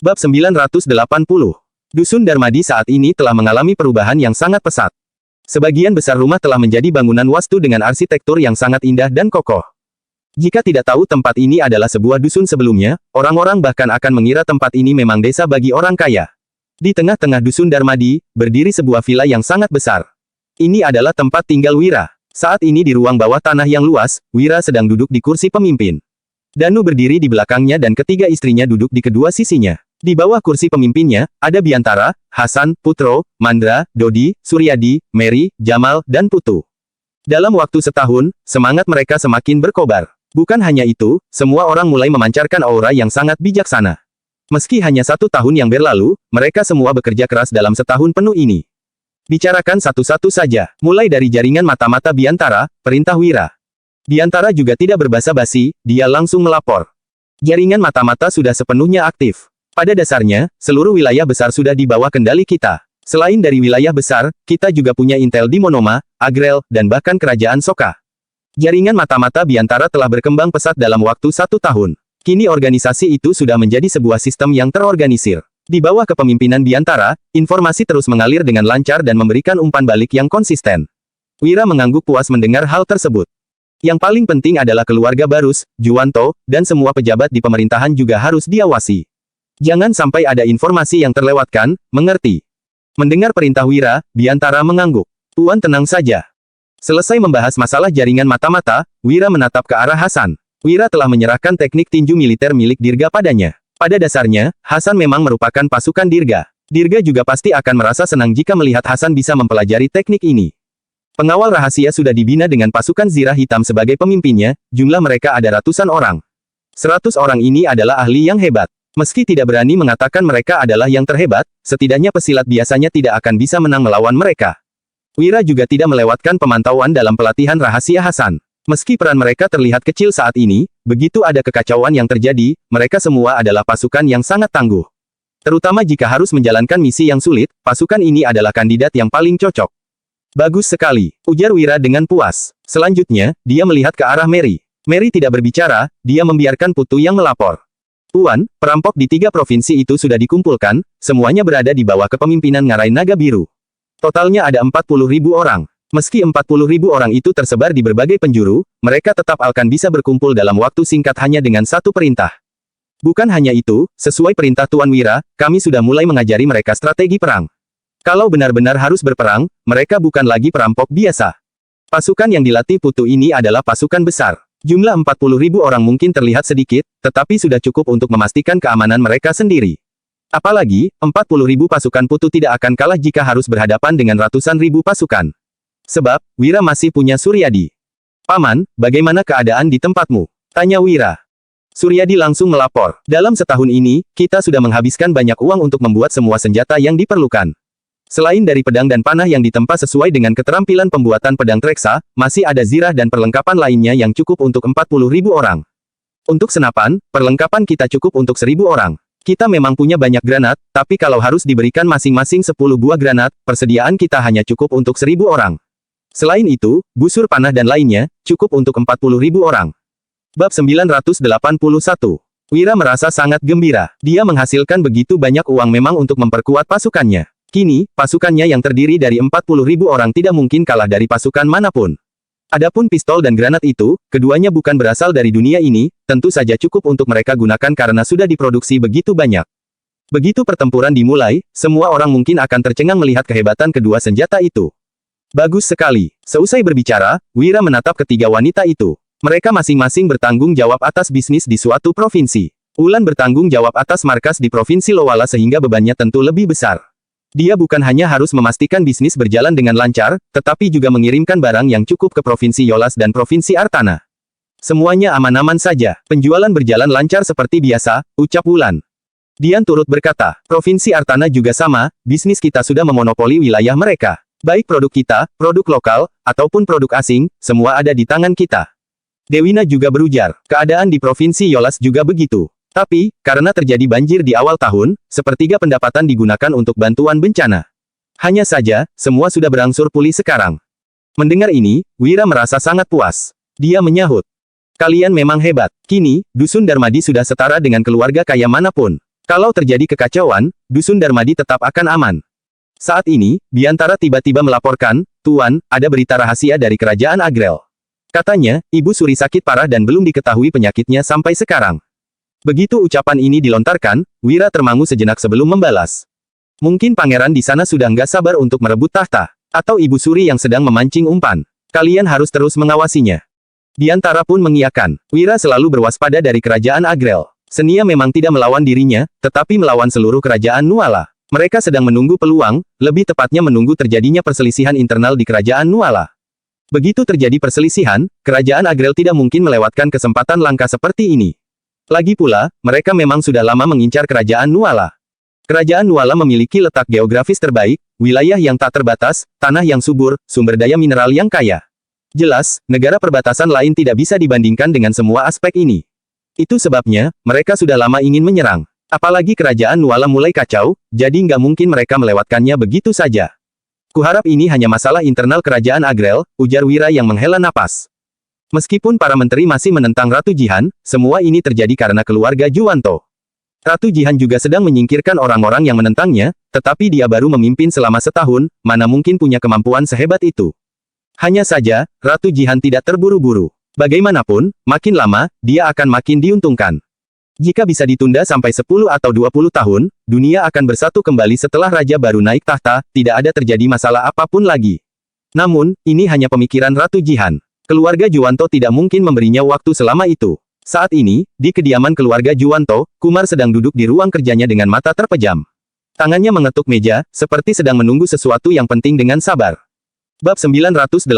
Bab 980. Dusun Darmadi saat ini telah mengalami perubahan yang sangat pesat. Sebagian besar rumah telah menjadi bangunan wastu dengan arsitektur yang sangat indah dan kokoh. Jika tidak tahu tempat ini adalah sebuah dusun sebelumnya, orang-orang bahkan akan mengira tempat ini memang desa bagi orang kaya. Di tengah-tengah dusun Darmadi, berdiri sebuah villa yang sangat besar. Ini adalah tempat tinggal Wira. Saat ini di ruang bawah tanah yang luas, Wira sedang duduk di kursi pemimpin. Danu berdiri di belakangnya dan ketiga istrinya duduk di kedua sisinya. Di bawah kursi pemimpinnya, ada Biantara, Hasan, Putro, Mandra, Dodi, Suryadi, Mary, Jamal, dan Putu. Dalam waktu setahun, semangat mereka semakin berkobar. Bukan hanya itu, semua orang mulai memancarkan aura yang sangat bijaksana. Meski hanya 1 tahun yang berlalu, mereka semua bekerja keras dalam setahun penuh ini. Bicarakan satu-satu saja, mulai dari jaringan mata-mata Biantara, perintah Wira. Biantara juga tidak berbasa-basi, dia langsung melapor. Jaringan mata-mata sudah sepenuhnya aktif. Pada dasarnya, seluruh wilayah besar sudah di bawah kendali kita. Selain dari wilayah besar, kita juga punya intel di Monoma, Agrel, dan bahkan kerajaan Soka. Jaringan mata-mata Biantara telah berkembang pesat dalam waktu 1 tahun. Kini organisasi itu sudah menjadi sebuah sistem yang terorganisir. Di bawah kepemimpinan Biantara, informasi terus mengalir dengan lancar dan memberikan umpan balik yang konsisten. Wira mengangguk puas mendengar hal tersebut. Yang paling penting adalah keluarga Barus, Juwanto, dan semua pejabat di pemerintahan juga harus diawasi. Jangan sampai ada informasi yang terlewatkan, mengerti? Mendengar perintah Wira, Biantara mengangguk. Tuan tenang saja. Selesai membahas masalah jaringan mata-mata, Wira menatap ke arah Hasan. Wira telah menyerahkan teknik tinju militer milik Dirga padanya. Pada dasarnya, Hasan memang merupakan pasukan Dirga. Dirga juga pasti akan merasa senang jika melihat Hasan bisa mempelajari teknik ini. Pengawal rahasia sudah dibina dengan pasukan Zirah Hitam sebagai pemimpinnya, jumlah mereka ada ratusan orang. 100 orang ini adalah ahli yang hebat. Meski tidak berani mengatakan mereka adalah yang terhebat, setidaknya pesilat biasanya tidak akan bisa menang melawan mereka. Wira juga tidak melewatkan pemantauan dalam pelatihan rahasia Hasan. Meski peran mereka terlihat kecil saat ini, begitu ada kekacauan yang terjadi, mereka semua adalah pasukan yang sangat tangguh. Terutama jika harus menjalankan misi yang sulit, pasukan ini adalah kandidat yang paling cocok. Bagus sekali, ujar Wira dengan puas. Selanjutnya, dia melihat ke arah Mary. Mary tidak berbicara, dia membiarkan Putu yang melapor. Tuan, perampok di 3 provinsi itu sudah dikumpulkan, semuanya berada di bawah kepemimpinan Ngarai Naga Biru. Totalnya ada 40.000 orang. Meski 40.000 orang itu tersebar di berbagai penjuru, mereka tetap akan bisa berkumpul dalam waktu singkat hanya dengan 1 perintah. Bukan hanya itu, sesuai perintah Tuan Wira, kami sudah mulai mengajari mereka strategi perang. Kalau benar-benar harus berperang, mereka bukan lagi perampok biasa. Pasukan yang dilatih Putu ini adalah pasukan besar. Jumlah 40.000 orang mungkin terlihat sedikit, tetapi sudah cukup untuk memastikan keamanan mereka sendiri. Apalagi, 40.000 pasukan Putu tidak akan kalah jika harus berhadapan dengan ratusan ribu pasukan. Sebab, Wira masih punya Suryadi. Paman, bagaimana keadaan di tempatmu? Tanya Wira. Suryadi langsung melapor. Dalam setahun ini, kita sudah menghabiskan banyak uang untuk membuat semua senjata yang diperlukan. Selain dari pedang dan panah yang ditempa sesuai dengan keterampilan pembuatan pedang Treksa, masih ada zirah dan perlengkapan lainnya yang cukup untuk 40.000 orang. Untuk senapan, perlengkapan kita cukup untuk 1.000 orang. Kita memang punya banyak granat, tapi kalau harus diberikan masing-masing 10 buah granat, persediaan kita hanya cukup untuk 1.000 orang. Selain itu, busur panah dan lainnya, cukup untuk 40.000 orang. Bab 981. Wira merasa sangat gembira. Dia menghasilkan begitu banyak uang memang untuk memperkuat pasukannya. Kini, pasukannya yang terdiri dari 40.000 orang tidak mungkin kalah dari pasukan manapun. Adapun pistol dan granat itu, keduanya bukan berasal dari dunia ini, tentu saja cukup untuk mereka gunakan karena sudah diproduksi begitu banyak. Begitu pertempuran dimulai, semua orang mungkin akan tercengang melihat kehebatan kedua senjata itu. Bagus sekali. Seusai berbicara, Wira menatap ketiga wanita itu. Mereka masing-masing bertanggung jawab atas bisnis di suatu provinsi. Ulan bertanggung jawab atas markas di Provinsi Lowala sehingga bebannya tentu lebih besar. Dia bukan hanya harus memastikan bisnis berjalan dengan lancar, tetapi juga mengirimkan barang yang cukup ke Provinsi Yolas dan Provinsi Artana. Semuanya aman-aman saja, penjualan berjalan lancar seperti biasa, ucap Wulan. Dian turut berkata, Provinsi Artana juga sama, bisnis kita sudah memonopoli wilayah mereka. Baik produk kita, produk lokal, ataupun produk asing, semua ada di tangan kita. Dewina juga berujar, keadaan di Provinsi Yolas juga begitu. Tapi, karena terjadi banjir di awal tahun, sepertiga pendapatan digunakan untuk bantuan bencana. Hanya saja, semua sudah berangsur pulih sekarang. Mendengar ini, Wira merasa sangat puas. Dia menyahut. Kalian memang hebat. Kini, Dusun Darmadi sudah setara dengan keluarga kaya manapun. Kalau terjadi kekacauan, Dusun Darmadi tetap akan aman. Saat ini, Biantara tiba-tiba melaporkan, "Tuan, ada berita rahasia dari Kerajaan Agrel." Katanya, Ibu Suri sakit parah dan belum diketahui penyakitnya sampai sekarang. Begitu ucapan ini dilontarkan, Wira termangu sejenak sebelum membalas. Mungkin pangeran di sana sudah nggak sabar untuk merebut tahta. Atau Ibu Suri yang sedang memancing umpan. Kalian harus terus mengawasinya. Biantara pun mengiyakan. Wira selalu berwaspada dari Kerajaan Agrel. Senia memang tidak melawan dirinya, tetapi melawan seluruh Kerajaan Nuala. Mereka sedang menunggu peluang, lebih tepatnya menunggu terjadinya perselisihan internal di Kerajaan Nuala. Begitu terjadi perselisihan, Kerajaan Agrel tidak mungkin melewatkan kesempatan langka seperti ini. Lagi pula, mereka memang sudah lama mengincar Kerajaan Nuala. Kerajaan Nuala memiliki letak geografis terbaik, wilayah yang tak terbatas, tanah yang subur, sumber daya mineral yang kaya. Jelas, negara perbatasan lain tidak bisa dibandingkan dengan semua aspek ini. Itu sebabnya, mereka sudah lama ingin menyerang. Apalagi Kerajaan Nuala mulai kacau, jadi nggak mungkin mereka melewatkannya begitu saja. Kuharap ini hanya masalah internal Kerajaan Agrel, ujar Wira yang menghela napas. Meskipun para menteri masih menentang Ratu Jihan, semua ini terjadi karena keluarga Juwanto. Ratu Jihan juga sedang menyingkirkan orang-orang yang menentangnya, tetapi dia baru memimpin selama setahun, mana mungkin punya kemampuan sehebat itu. Hanya saja, Ratu Jihan tidak terburu-buru. Bagaimanapun, makin lama, dia akan makin diuntungkan. Jika bisa ditunda sampai 10 atau 20 tahun, dunia akan bersatu kembali setelah raja baru naik tahta, tidak ada terjadi masalah apapun lagi. Namun, ini hanya pemikiran Ratu Jihan. Keluarga Juwanto tidak mungkin memberinya waktu selama itu. Saat ini, di kediaman keluarga Juwanto, Kumar sedang duduk di ruang kerjanya dengan mata terpejam. Tangannya mengetuk meja, seperti sedang menunggu sesuatu yang penting dengan sabar. Bab 982.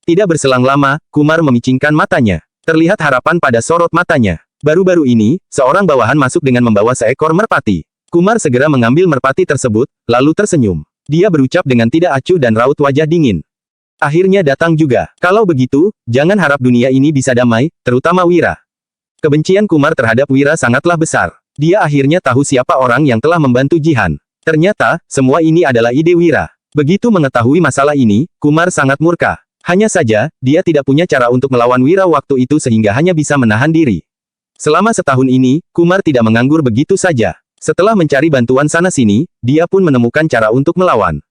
Tidak berselang lama, Kumar memicingkan matanya. Terlihat harapan pada sorot matanya. Baru-baru ini, seorang bawahan masuk dengan membawa seekor merpati. Kumar segera mengambil merpati tersebut, lalu tersenyum. Dia berucap dengan tidak acuh dan raut wajah dingin. Akhirnya datang juga. Kalau begitu, jangan harap dunia ini bisa damai, terutama Wira. Kebencian Kumar terhadap Wira sangatlah besar. Dia akhirnya tahu siapa orang yang telah membantu Jihan. Ternyata, semua ini adalah ide Wira. Begitu mengetahui masalah ini, Kumar sangat murka. Hanya saja, dia tidak punya cara untuk melawan Wira waktu itu sehingga hanya bisa menahan diri. Selama setahun ini, Kumar tidak menganggur begitu saja. Setelah mencari bantuan sana-sini, dia pun menemukan cara untuk melawan.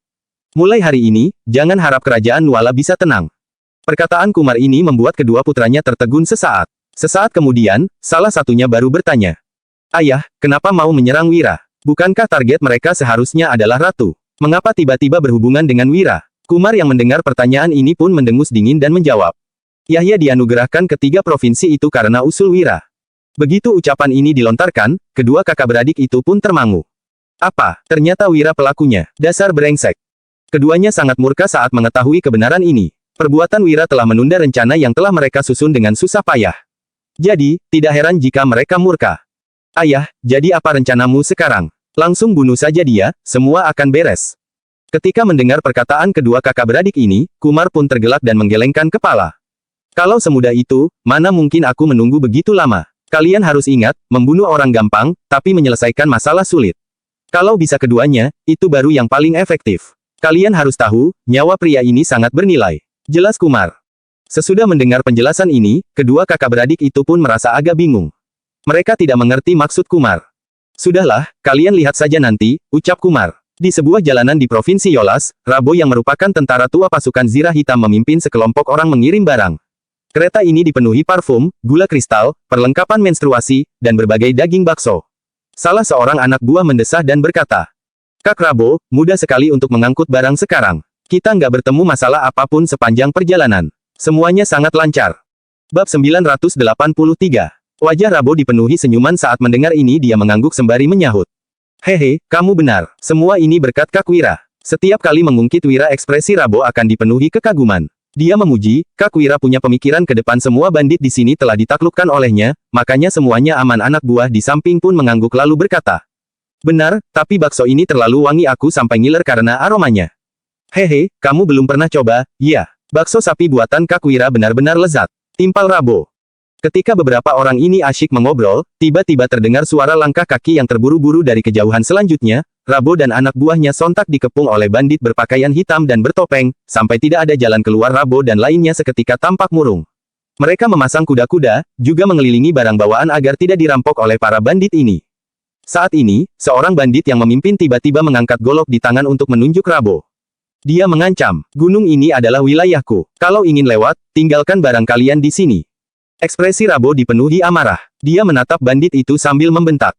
Mulai hari ini, jangan harap Kerajaan Nuala bisa tenang. Perkataan Kumar ini membuat kedua putranya tertegun sesaat. Sesaat kemudian, salah satunya baru bertanya. Ayah, kenapa mau menyerang Wira? Bukankah target mereka seharusnya adalah Ratu? Mengapa tiba-tiba berhubungan dengan Wira? Kumar yang mendengar pertanyaan ini pun mendengus dingin dan menjawab. Yahya dianugerahkan ketiga provinsi itu karena usul Wira. Begitu ucapan ini dilontarkan, kedua kakak beradik itu pun termangu. Apa? Ternyata Wira pelakunya. Dasar brengsek. Keduanya sangat murka saat mengetahui kebenaran ini. Perbuatan Wira telah menunda rencana yang telah mereka susun dengan susah payah. Jadi, tidak heran jika mereka murka. Ayah, jadi apa rencanamu sekarang? Langsung bunuh saja dia, semua akan beres. Ketika mendengar perkataan kedua kakak beradik ini, Kumar pun tergelak dan menggelengkan kepala. Kalau semudah itu, mana mungkin aku menunggu begitu lama? Kalian harus ingat, membunuh orang gampang, tapi menyelesaikan masalah sulit. Kalau bisa keduanya, itu baru yang paling efektif. Kalian harus tahu, nyawa pria ini sangat bernilai. Jelas Kumar. Sesudah mendengar penjelasan ini, kedua kakak beradik itu pun merasa agak bingung. Mereka tidak mengerti maksud Kumar. Sudahlah, kalian lihat saja nanti, ucap Kumar. Di sebuah jalanan di Provinsi Yolas, Rabo yang merupakan tentara tua pasukan Zirah Hitam memimpin sekelompok orang mengirim barang. Kereta ini dipenuhi parfum, gula kristal, perlengkapan menstruasi, dan berbagai daging bakso. Salah seorang anak buah mendesah dan berkata, Kak Rabo, mudah sekali untuk mengangkut barang sekarang. Kita nggak bertemu masalah apapun sepanjang perjalanan. Semuanya sangat lancar. Bab 983. Wajah Rabo dipenuhi senyuman saat mendengar ini dia mengangguk sembari menyahut. Hehe, kamu benar. Semua ini berkat Kak Wira. Setiap kali mengungkit Wira ekspresi Rabo akan dipenuhi kekaguman. Dia memuji, Kak Wira punya pemikiran ke depan semua bandit di sini telah ditaklukkan olehnya, makanya semuanya aman. Anak buah di samping pun mengangguk lalu berkata. Benar, tapi bakso ini terlalu wangi aku sampai ngiler karena aromanya. Hehe, kamu belum pernah coba, ya. Bakso sapi buatan Kak Wira benar-benar lezat. Timpal Rabo. Ketika beberapa orang ini asyik mengobrol, tiba-tiba terdengar suara langkah kaki yang terburu-buru dari kejauhan selanjutnya. Rabo dan anak buahnya sontak dikepung oleh bandit berpakaian hitam dan bertopeng, sampai tidak ada jalan keluar. Rabo dan lainnya seketika tampak murung. Mereka memasang kuda-kuda, juga mengelilingi barang bawaan agar tidak dirampok oleh para bandit ini. Saat ini, seorang bandit yang memimpin tiba-tiba mengangkat golok di tangan untuk menunjuk Rabo. Dia mengancam, gunung ini adalah wilayahku. Kalau ingin lewat, tinggalkan barang kalian di sini. Ekspresi Rabo dipenuhi amarah. Dia menatap bandit itu sambil membentak.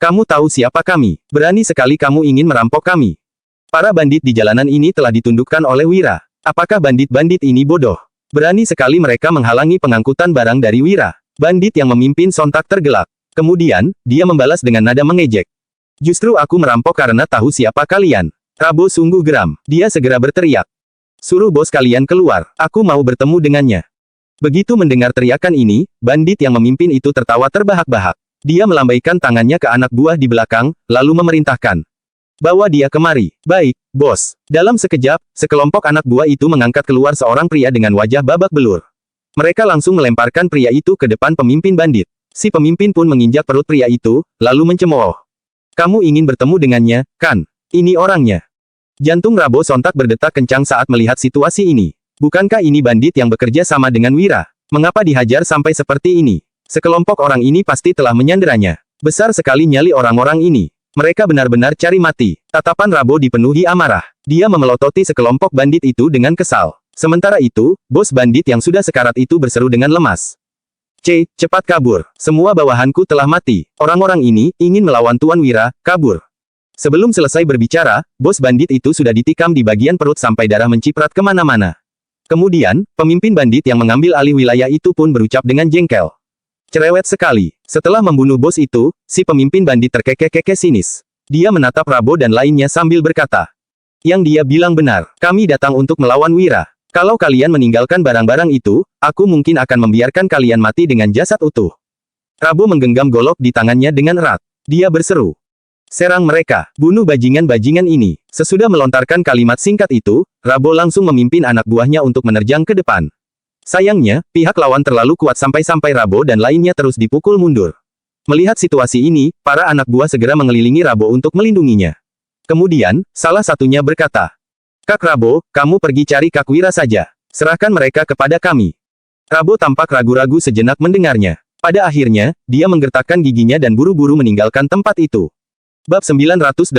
Kamu tahu siapa kami? Berani sekali kamu ingin merampok kami. Para bandit di jalanan ini telah ditundukkan oleh Wira. Apakah bandit-bandit ini bodoh? Berani sekali mereka menghalangi pengangkutan barang dari Wira. Bandit yang memimpin sontak tergelak. Kemudian, dia membalas dengan nada mengejek. Justru aku merampok karena tahu siapa kalian. Rabo sungguh geram. Dia segera berteriak. Suruh bos kalian keluar. Aku mau bertemu dengannya. Begitu mendengar teriakan ini, bandit yang memimpin itu tertawa terbahak-bahak. Dia melambaikan tangannya ke anak buah di belakang, lalu memerintahkan. Bawa dia kemari. Baik, bos. Dalam sekejap, sekelompok anak buah itu mengangkat keluar seorang pria dengan wajah babak belur. Mereka langsung melemparkan pria itu ke depan pemimpin bandit. Si pemimpin pun menginjak perut pria itu, lalu mencemooh. Kamu ingin bertemu dengannya, kan? Ini orangnya. Jantung Rabo sontak berdetak kencang saat melihat situasi ini. Bukankah ini bandit yang bekerja sama dengan Wira? Mengapa dihajar sampai seperti ini? Sekelompok orang ini pasti telah menyanderanya. Besar sekali nyali orang-orang ini. Mereka benar-benar cari mati. Tatapan Rabo dipenuhi amarah. Dia memelototi sekelompok bandit itu dengan kesal. Sementara itu, bos bandit yang sudah sekarat itu berseru dengan lemas. Cepat kabur. Semua bawahanku telah mati. Orang-orang ini ingin melawan Tuan Wira, kabur. Sebelum selesai berbicara, bos bandit itu sudah ditikam di bagian perut sampai darah menciprat kemana-mana. Kemudian, pemimpin bandit yang mengambil alih wilayah itu pun berucap dengan jengkel. Cerewet sekali. Setelah membunuh bos itu, si pemimpin bandit terkekeh-kekeh sinis. Dia menatap Rabo dan lainnya sambil berkata. Yang dia bilang benar, kami datang untuk melawan Wira. Kalau kalian meninggalkan barang-barang itu, aku mungkin akan membiarkan kalian mati dengan jasad utuh. Rabo menggenggam golok di tangannya dengan erat. Dia berseru. Serang mereka, bunuh bajingan-bajingan ini. Sesudah melontarkan kalimat singkat itu, Rabo langsung memimpin anak buahnya untuk menerjang ke depan. Sayangnya, pihak lawan terlalu kuat sampai-sampai Rabo dan lainnya terus dipukul mundur. Melihat situasi ini, para anak buah segera mengelilingi Rabo untuk melindunginya. Kemudian, salah satunya berkata, Kak Rabo, kamu pergi cari Kak Wira saja. Serahkan mereka kepada kami. Rabo tampak ragu-ragu sejenak mendengarnya. Pada akhirnya, dia menggertakkan giginya dan buru-buru meninggalkan tempat itu. Bab 984.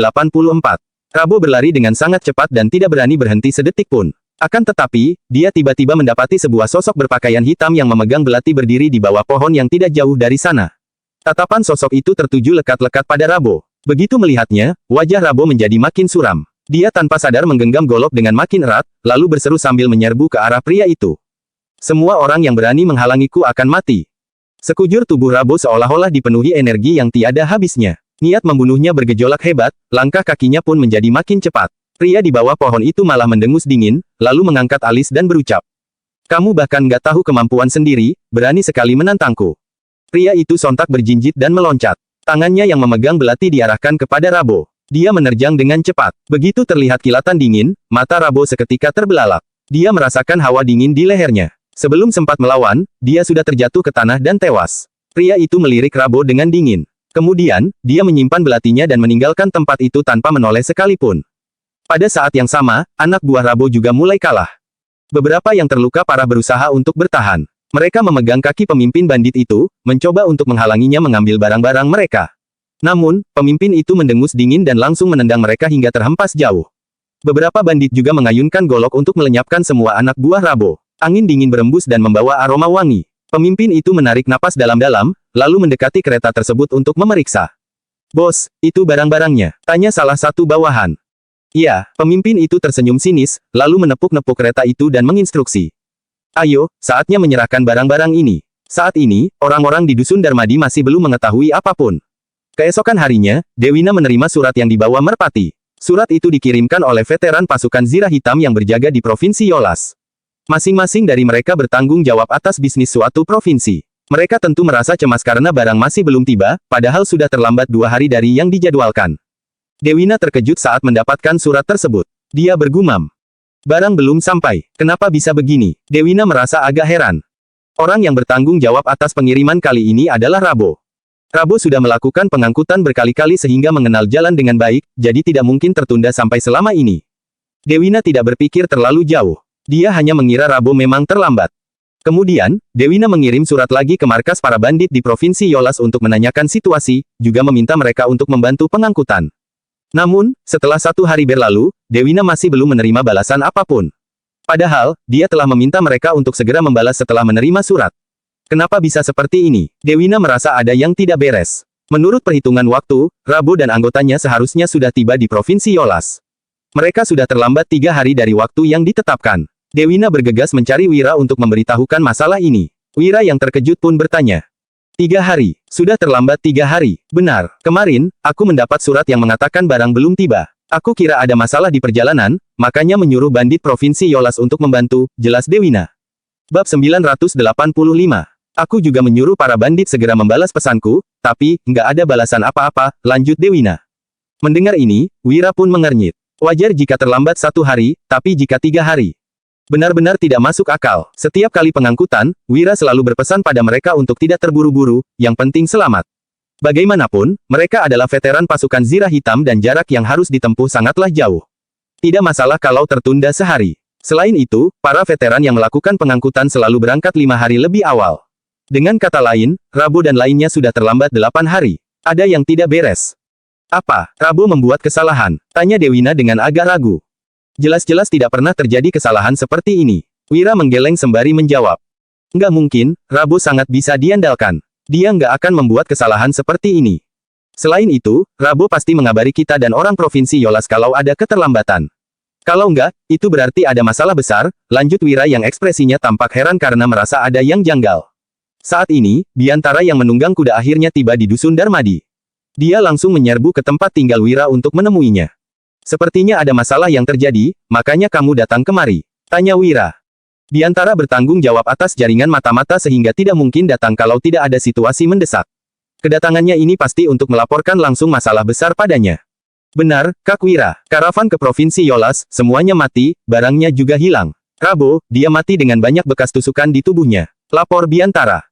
Rabo berlari dengan sangat cepat dan tidak berani berhenti sedetik pun. Akan tetapi, dia tiba-tiba mendapati sebuah sosok berpakaian hitam yang memegang belati berdiri di bawah pohon yang tidak jauh dari sana. Tatapan sosok itu tertuju lekat-lekat pada Rabo. Begitu melihatnya, wajah Rabo menjadi makin suram. Dia tanpa sadar menggenggam golok dengan makin erat, lalu berseru sambil menyerbu ke arah pria itu. Semua orang yang berani menghalangiku akan mati. Sekujur tubuh Rabo seolah-olah dipenuhi energi yang tiada habisnya. Niat membunuhnya bergejolak hebat, langkah kakinya pun menjadi makin cepat. Pria di bawah pohon itu malah mendengus dingin, lalu mengangkat alis dan berucap. Kamu bahkan nggak tahu kemampuan sendiri, berani sekali menantangku. Pria itu sontak berjinjit dan meloncat. Tangannya yang memegang belati diarahkan kepada Rabo. Dia menerjang dengan cepat. Begitu terlihat kilatan dingin, mata Rabo seketika terbelalak. Dia merasakan hawa dingin di lehernya. Sebelum sempat melawan, dia sudah terjatuh ke tanah dan tewas. Pria itu melirik Rabo dengan dingin. Kemudian, dia menyimpan belatinya dan meninggalkan tempat itu tanpa menoleh sekalipun. Pada saat yang sama, anak buah Rabo juga mulai kalah. Beberapa yang terluka parah berusaha untuk bertahan. Mereka memegang kaki pemimpin bandit itu, mencoba untuk menghalanginya mengambil barang-barang mereka. Namun, pemimpin itu mendengus dingin dan langsung menendang mereka hingga terhempas jauh. Beberapa bandit juga mengayunkan golok untuk melenyapkan semua anak buah Rabo. Angin dingin berembus dan membawa aroma wangi. Pemimpin itu menarik napas dalam-dalam, lalu mendekati kereta tersebut untuk memeriksa. Bos, itu barang-barangnya, tanya salah satu bawahan. Iya, pemimpin itu tersenyum sinis, lalu menepuk-nepuk kereta itu dan menginstruksi. Ayo, saatnya menyerahkan barang-barang ini. Saat ini, orang-orang di Dusun Darmadi masih belum mengetahui apapun. Keesokan harinya, Dewina menerima surat yang dibawa Merpati. Surat itu dikirimkan oleh veteran pasukan Zirah Hitam yang berjaga di Provinsi Yolas. Masing-masing dari mereka bertanggung jawab atas bisnis suatu provinsi. Mereka tentu merasa cemas karena barang masih belum tiba, padahal sudah terlambat 2 hari dari yang dijadwalkan. Dewina terkejut saat mendapatkan surat tersebut. Dia bergumam. Barang belum sampai, kenapa bisa begini? Dewina merasa agak heran. Orang yang bertanggung jawab atas pengiriman kali ini adalah Rabo. Rabo sudah melakukan pengangkutan berkali-kali sehingga mengenal jalan dengan baik, jadi tidak mungkin tertunda sampai selama ini. Dewina tidak berpikir terlalu jauh. Dia hanya mengira Rabo memang terlambat. Kemudian, Dewina mengirim surat lagi ke markas para bandit di Provinsi Yolas untuk menanyakan situasi, juga meminta mereka untuk membantu pengangkutan. Namun, setelah 1 hari berlalu, Dewina masih belum menerima balasan apapun. Padahal, dia telah meminta mereka untuk segera membalas setelah menerima surat. Kenapa bisa seperti ini? Dewina merasa ada yang tidak beres. Menurut perhitungan waktu, Rabu dan anggotanya seharusnya sudah tiba di Provinsi Yolas. Mereka sudah terlambat 3 hari dari waktu yang ditetapkan. Dewina bergegas mencari Wira untuk memberitahukan masalah ini. Wira yang terkejut pun bertanya. 3 hari. Sudah terlambat 3 hari. Benar. Kemarin, aku mendapat surat yang mengatakan barang belum tiba. Aku kira ada masalah di perjalanan, makanya menyuruh bandit Provinsi Yolas untuk membantu, jelas Dewina. Bab 985. Aku juga menyuruh para bandit segera membalas pesanku, tapi, nggak ada balasan apa-apa, lanjut Dewina. Mendengar ini, Wira pun mengernyit. Wajar jika terlambat 1 hari, tapi jika 3 hari. Benar-benar tidak masuk akal. Setiap kali pengangkutan, Wira selalu berpesan pada mereka untuk tidak terburu-buru, yang penting selamat. Bagaimanapun, mereka adalah veteran pasukan Zirah Hitam dan jarak yang harus ditempuh sangatlah jauh. Tidak masalah kalau tertunda sehari. Selain itu, para veteran yang melakukan pengangkutan selalu berangkat 5 hari lebih awal. Dengan kata lain, Rabu dan lainnya sudah terlambat 8 hari. Ada yang tidak beres. Apa? Rabu membuat kesalahan? Tanya Dewina dengan agak ragu. Jelas-jelas tidak pernah terjadi kesalahan seperti ini. Wira menggeleng sembari menjawab. Nggak mungkin, Rabu sangat bisa diandalkan. Dia nggak akan membuat kesalahan seperti ini. Selain itu, Rabu pasti mengabari kita dan orang Provinsi Yolas kalau ada keterlambatan. Kalau nggak, itu berarti ada masalah besar, lanjut Wira yang ekspresinya tampak heran karena merasa ada yang janggal. Saat ini, Biantara yang menunggang kuda akhirnya tiba di Dusun Darmadi. Dia langsung menyerbu ke tempat tinggal Wira untuk menemuinya. Sepertinya ada masalah yang terjadi, makanya kamu datang kemari. Tanya Wira. Biantara bertanggung jawab atas jaringan mata-mata sehingga tidak mungkin datang kalau tidak ada situasi mendesak. Kedatangannya ini pasti untuk melaporkan langsung masalah besar padanya. Benar, Kak Wira. Karavan ke Provinsi Yolas, semuanya mati, barangnya juga hilang. Rabo, dia mati dengan banyak bekas tusukan di tubuhnya. Lapor Biantara.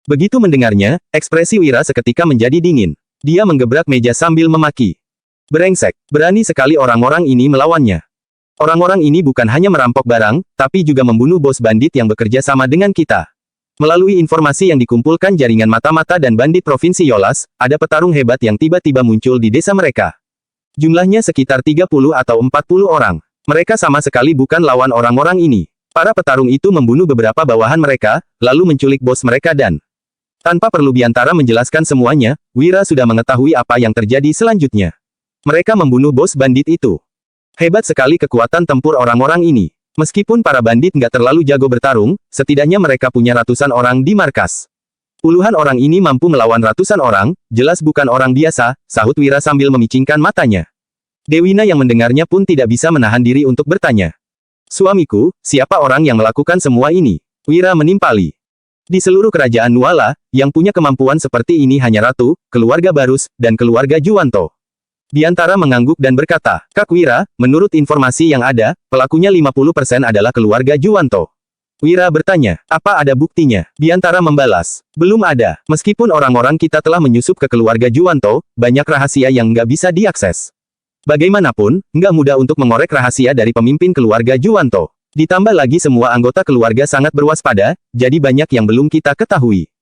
Begitu mendengarnya, ekspresi Wira seketika menjadi dingin. Dia menggebrak meja sambil memaki. Brengsek, berani sekali orang-orang ini melawannya. Orang-orang ini bukan hanya merampok barang, tapi juga membunuh bos bandit yang bekerja sama dengan kita. Melalui informasi yang dikumpulkan jaringan mata-mata dan bandit Provinsi Yolas, ada petarung hebat yang tiba-tiba muncul di desa mereka. Jumlahnya sekitar 30 atau 40 orang. Mereka sama sekali bukan lawan orang-orang ini. Para petarung itu membunuh beberapa bawahan mereka, lalu menculik bos mereka dan... Tanpa perlu Biantara menjelaskan semuanya, Wira sudah mengetahui apa yang terjadi selanjutnya. Mereka membunuh bos bandit itu. Hebat sekali kekuatan tempur orang-orang ini. Meskipun para bandit nggak terlalu jago bertarung, setidaknya mereka punya ratusan orang di markas. Puluhan orang ini mampu melawan ratusan orang, jelas bukan orang biasa, sahut Wira sambil memicingkan matanya. Dewina yang mendengarnya pun tidak bisa menahan diri untuk bertanya. Suamiku, siapa orang yang melakukan semua ini? Wira menimpali. Di seluruh kerajaan Nuala, yang punya kemampuan seperti ini hanya Ratu, keluarga Barus, dan keluarga Juwanto. Biantara mengangguk dan berkata, Kak Wira, menurut informasi yang ada, pelakunya 50% adalah keluarga Juwanto. Wira bertanya, apa ada buktinya? Biantara membalas, belum ada. Meskipun orang-orang kita telah menyusup ke keluarga Juwanto, banyak rahasia yang nggak bisa diakses. Bagaimanapun, nggak mudah untuk mengorek rahasia dari pemimpin keluarga Juwanto. Ditambah lagi semua anggota keluarga sangat berwaspada, jadi banyak yang belum kita ketahui.